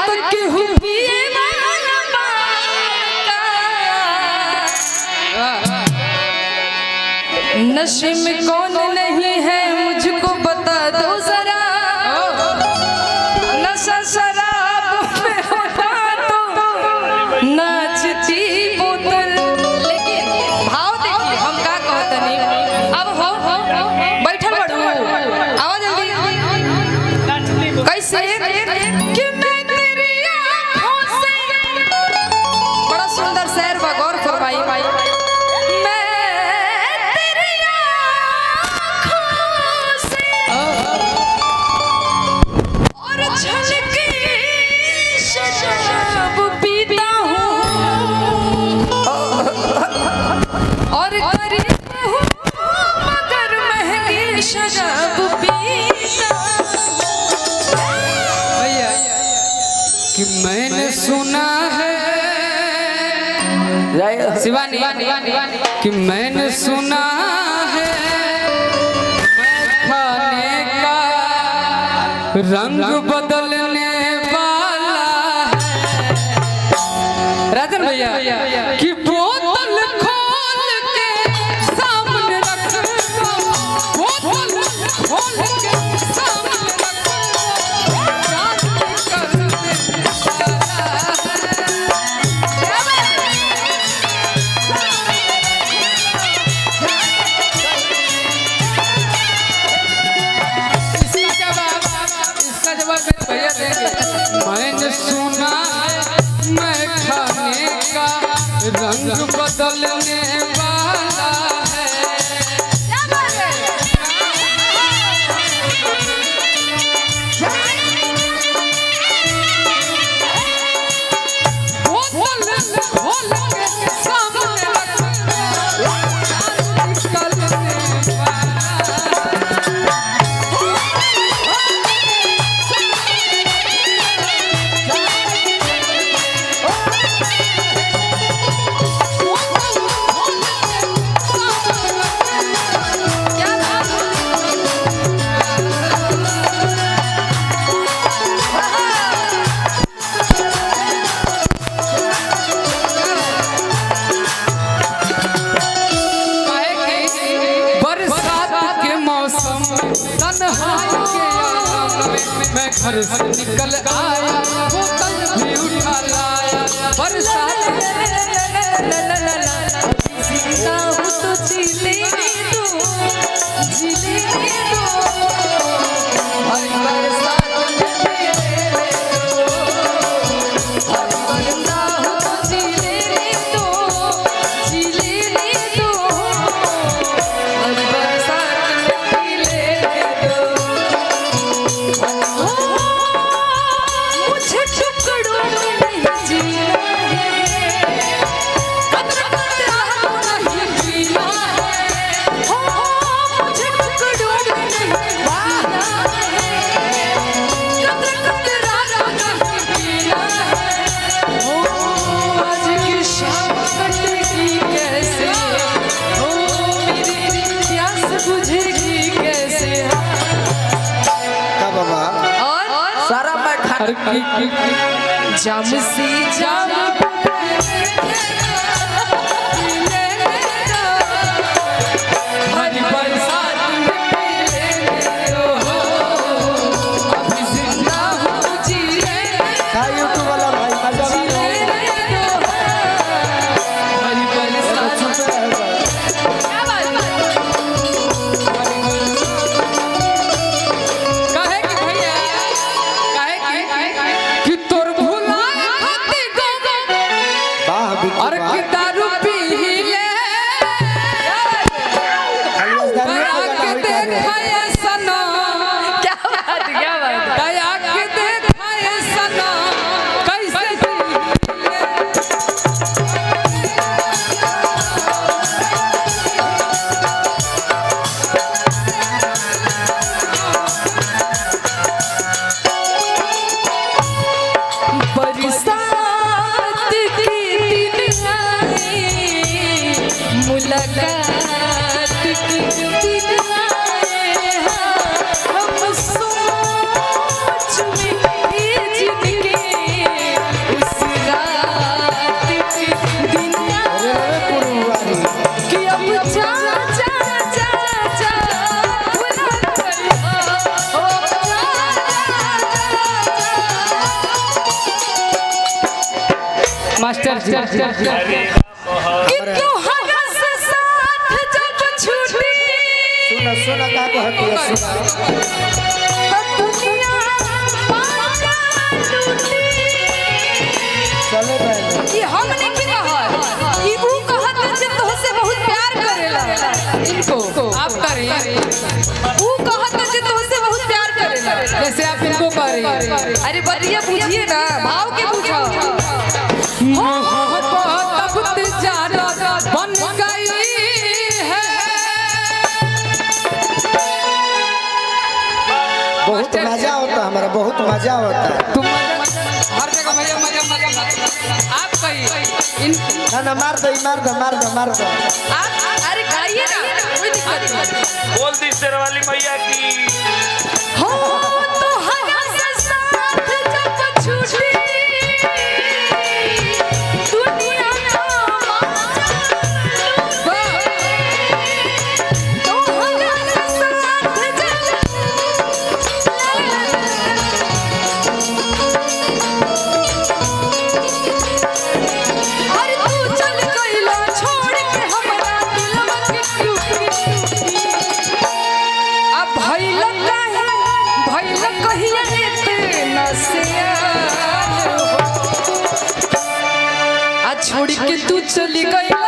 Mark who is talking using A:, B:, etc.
A: तो केहू पिए वाला नशे में कौन नहीं है मुझको बता दो जरा। नशा शराब में होता तो नाचती बोतल। लेकिन भाव देखिए हम का कहते नहीं। अब हो बैठल बड़ू आवाज जल्दी कैसे कि मैं तेरी आँखों से बड़ा सुंदर शेर बा गौर फरमाई भाई।
B: कि मैंने सुना है शिवानी कि मैंने सुना है खाने का रंग बदलने वाला है। राजन भैया कि बोतल खोल के सामने रख दो, बोतल खोल के सामने रख दो। मैंने सुना है मैं खाने का रंग बदलने वाला है। मैं घर से निकल आया बोतल भी उठा लाया बरसात
A: जीता हूँ तो जीने दो जीने दो हर बरसात में मेरे दो हर बरसा हूँ तो जीने दो जीने दो हर बरसात में मेरे दो। मुझे टुकड़ों में नहीं जीना है कतरा नहीं जीना है। मुझे टुकड़ों में नहीं जीना है कतरा नहीं जीना है। आज की शाम कटेगी कैसे मेरी प्यास बुझेगी कैसे। और सारा मैं जाम सी जाम हरी बरसात में अभी जिंदा हूँ जीने यूट्यूब वाला भाई हरी बरसात
B: अरे मास्टर जी
A: कि तोहरा से साथ जब छूटी
C: सुना सुना का कहती है सुना
A: तो दुनिया पागल लूटी।
C: चले बहन
A: कि हमने की कहत कि ऊ कहत जे तोहसे बहुत प्यार करेला
B: इनको आप करें
A: ऊ कहत जे तोहसे बहुत प्यार करेला
B: जैसे आप इनको करें।
A: अरे बतिया पूछिए ना भाव के पूछो
B: मोहब्बत ज्यादा बन गई है।
C: बहुत मजा होता हमारा बहुत मजा होता है।
B: तुम हर जगह भैया मजा आप कही इन
C: ना मार दो मार दो
A: आप अरे गाइए ना कोई दिक्कत नहीं।
D: बोल दी शेरवाली मैया की
A: हो तो हगा से साथ जब छूटी दुनिया तो हगा से साथ अरे तू चल गइला छोड़ के हमरा दिलवा के टूटी। अब भइल कहिया इतना सियान हो। आ छोड़ के तू चली गइला